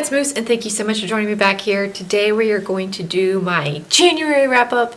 it's Moose, and thank you so much for joining me back here. Today we are going to do my January wrap-up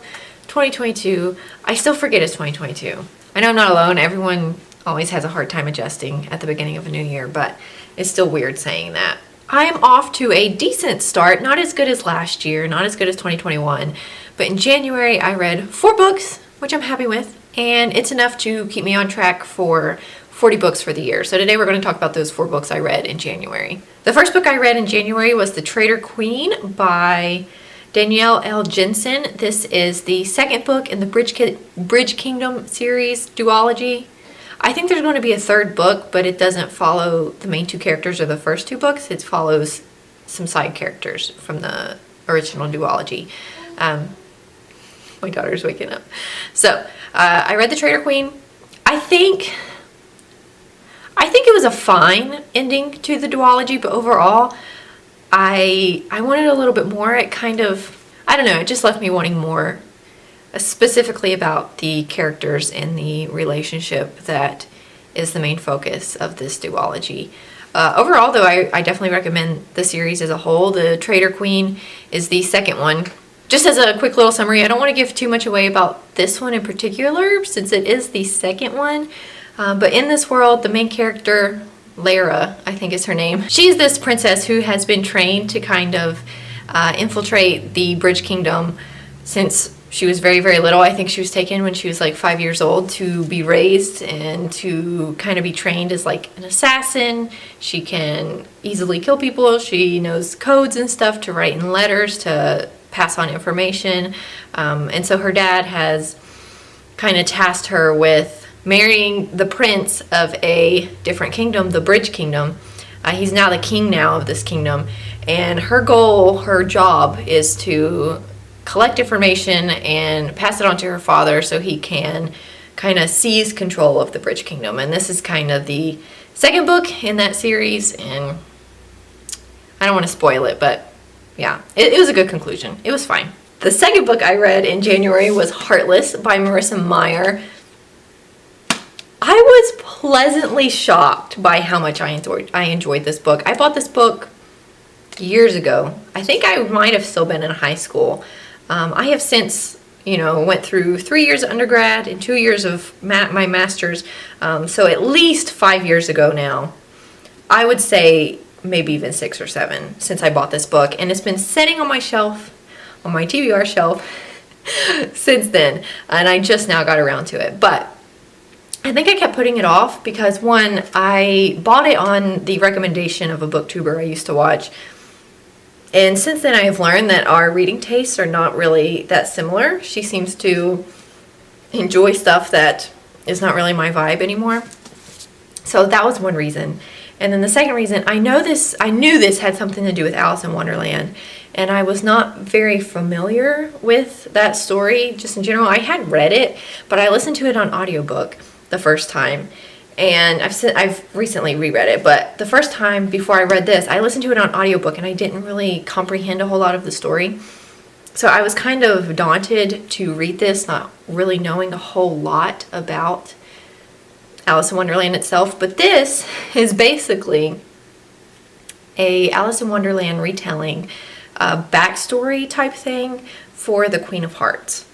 2022. I still forget it's 2022. I know I'm not alone. Everyone always has a hard time adjusting at the beginning of a new year, but it's still weird saying that. I am off to a decent start, not as good as last year, not as good as 2021, but in January I read 4 books, which I'm happy with, and it's enough to keep me on track for 40 books for the year. So today we're going to talk about those 4 books I read in January. The first book I read in January was The Traitor Queen by Danielle L. Jensen. This is the second book in the Bridge Kingdom series duology. I think there's going to be a third book, but it doesn't follow the main 2 characters of the first 2 books. It follows some side characters from the original duology. My daughter's waking up. So I read The Traitor Queen. I think it was a fine ending to the duology, but overall, I wanted a little bit more. It kind of, I don't know, it just left me wanting more, specifically about the characters and the relationship that is the main focus of this duology. Overall, though, I definitely recommend the series as a whole. The Traitor Queen is the second one. Just as a quick little summary, I don't want to give too much away about this one in particular, since it is the second one. But in this world, the main character, Lara, I think is her name, she's this princess who has been trained to kind of infiltrate the Bridge Kingdom since she was very, very little. I think she was taken when she was like 5 years old to be raised and to kind of be trained as like an assassin. She can easily kill people. She knows codes and stuff to write in letters to pass on information. And so her dad has kind of tasked her with marrying the prince of a different kingdom, the Bridge Kingdom. He's now the king now of this kingdom, and her goal, her job, is to collect information and pass it on to her father so he can kind of seize control of the Bridge Kingdom. And this is kind of the second book in that series, and I don't want to spoil it, but yeah, it was a good conclusion. It was fine. The second book I read in January was Heartless by Marissa Meyer. I was pleasantly shocked by how much I enjoyed this book. I bought this book years ago. I think I might have still been in high school. I have since, went through 3 years of undergrad and 2 years of my master's. So at least 5 years ago now. I would say maybe even 6 or 7 since I bought this book. And it's been sitting on my shelf, on my TBR shelf, since then. And I just now got around to it. But I think I kept putting it off because, one, I bought it on the recommendation of a booktuber I used to watch. And since then I have learned that our reading tastes are not really that similar. She seems to enjoy stuff that is not really my vibe anymore. So that was one reason. And then the second reason, I knew this had something to do with Alice in Wonderland. And I was not very familiar with that story just in general. I had read it, but I listened to it on audiobook the first time, and I've recently reread it, but the first time before I read this, I listened to it on audiobook and I didn't really comprehend a whole lot of the story. So I was kind of daunted to read this, not really knowing a whole lot about Alice in Wonderland itself. But this is basically a Alice in Wonderland retelling, backstory type thing for the Queen of Hearts.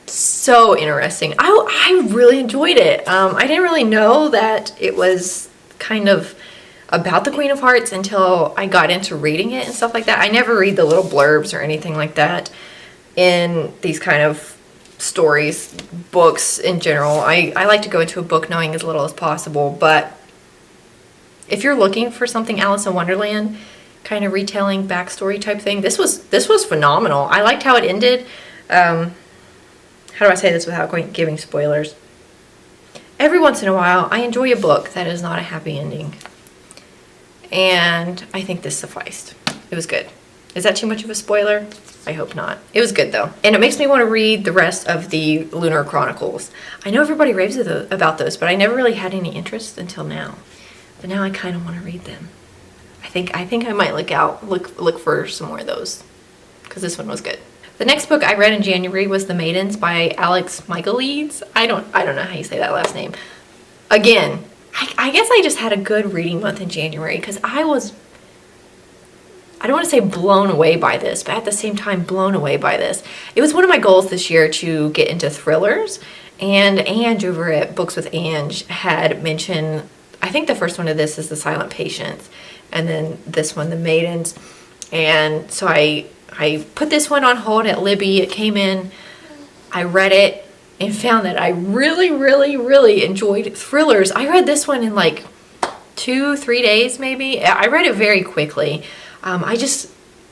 So interesting. I really enjoyed it. I didn't really know that it was kind of about the Queen of Hearts until I got into reading it and stuff like that. I never read the little blurbs or anything like that in these kind of stories, books in general. I like to go into a book knowing as little as possible, but if you're looking for something Alice in Wonderland kind of retelling backstory type thing, this was phenomenal. I liked how it ended. How do I say this without giving spoilers? Every once in a while, I enjoy a book that is not a happy ending. And I think this sufficed. It was good. Is that too much of a spoiler? I hope not. It was good, though. And it makes me want to read the rest of the Lunar Chronicles. I know everybody raves about those, but I never really had any interest until now. But now I kind of want to read them. I think I might look for some more of those, because this one was good. The next book I read in January was The Maidens by Alex Michaelides. I don't know how you say that last name. Again, I guess I just had a good reading month in January because I don't want to say blown away by this, but at the same time blown away by this. It was one of my goals this year to get into thrillers, and Ange over at Books with Ange had mentioned, I think the first one of this is The Silent Patients, and then this one, The Maidens. And so I put this one on hold at Libby. It came in, I read it, and found that I really, really, really enjoyed thrillers. I read this one in like 2-3 days maybe. I read it very quickly. I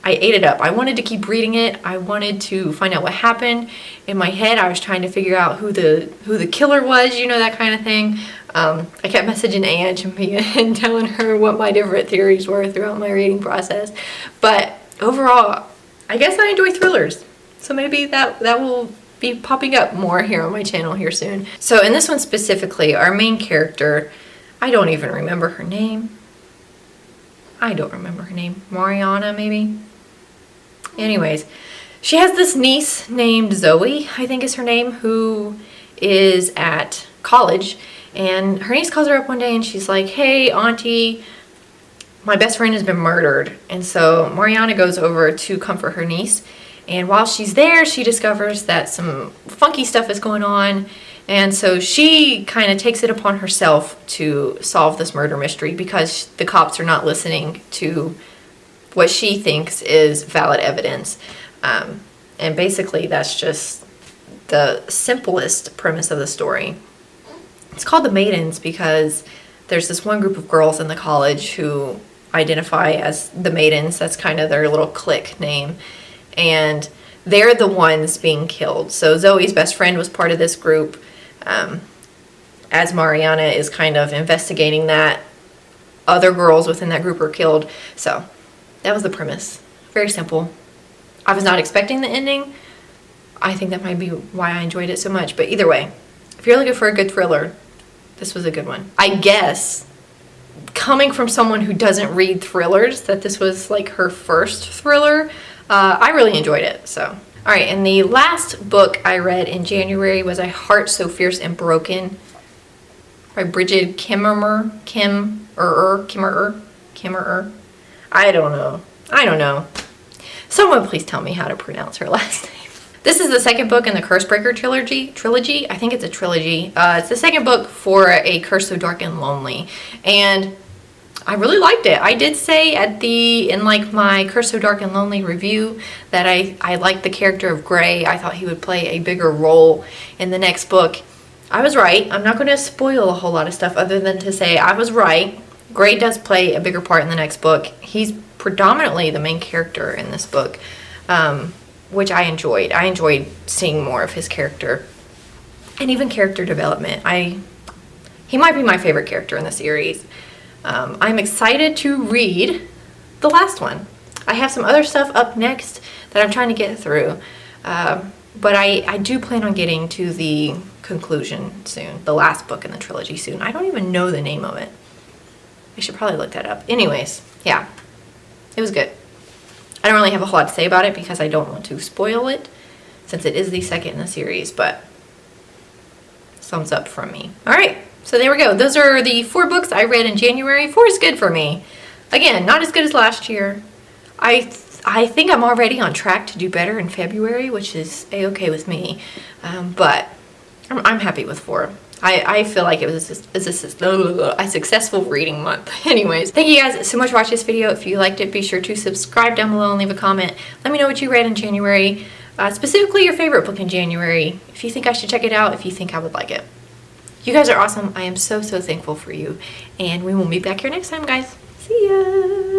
ate it up. I wanted to keep reading it. I wanted to find out what happened. In my head, I was trying to figure out who the killer was, you know, that kind of thing. I kept messaging Ange and telling her what my different theories were throughout my reading process. But overall, I guess I enjoy thrillers. So maybe that will be popping up more here on my channel here soon. So in this one specifically, our main character, I don't even remember her name. Mariana, maybe? Anyways, she has this niece named Zoe, I think is her name, who is at college. And her niece calls her up one day and she's like, hey, auntie, my best friend has been murdered. And so Mariana goes over to comfort her niece. And while she's there, she discovers that some funky stuff is going on. And so she kind of takes it upon herself to solve this murder mystery because the cops are not listening to what she thinks is valid evidence. And basically that's just the simplest premise of the story. It's called The Maidens because there's this one group of girls in the college who identify as the Maidens. That's kind of their little clique name. And they're the ones being killed. So Zoe's best friend was part of this group. As Mariana is kind of investigating that, other girls within that group are killed. So that was the premise. Very simple. I was not expecting the ending. I think that might be why I enjoyed it so much. But either way, if you're looking for a good thriller, this was a good one. I guess, coming from someone who doesn't read thrillers, that this was like her first thriller. I really enjoyed it, so. All right, and the last book I read in January was A Heart So Fierce and Broken by Bridget Kimmerer. I don't know. Someone please tell me how to pronounce her last name. This is the second book in the Cursebreaker trilogy. I think it's a trilogy. It's the second book for A Curse So Dark and Lonely. And I really liked it. I did say in like my Curse So Dark and Lonely review that I liked the character of Gray. I thought he would play a bigger role in the next book. I was right. I'm not going to spoil a whole lot of stuff other than to say I was right. Gray does play a bigger part in the next book. He's predominantly the main character in this book, which I enjoyed. I enjoyed seeing more of his character and even character development. He might be my favorite character in the series. I'm excited to read the last one. I have some other stuff up next that I'm trying to get through. But I do plan on getting to the conclusion soon. The last book in the trilogy soon. I don't even know the name of it. I should probably look that up. Anyways, yeah. It was good. I don't really have a whole lot to say about it because I don't want to spoil it since it is the second in the series, but thumbs up from me. Alright. So there we go. Those are the 4 books I read in January. 4 is good for me. Again, not as good as last year. I think I'm already on track to do better in February, which is a-okay with me. But I'm happy with 4. I feel like it was a successful reading month. Anyways, thank you guys so much for watching this video. If you liked it, be sure to subscribe down below and leave a comment. Let me know what you read in January. Specifically your favorite book in January. If you think I should check it out, if you think I would like it. You guys are awesome. I am so thankful for you. And we will meet back here next time, guys. See ya!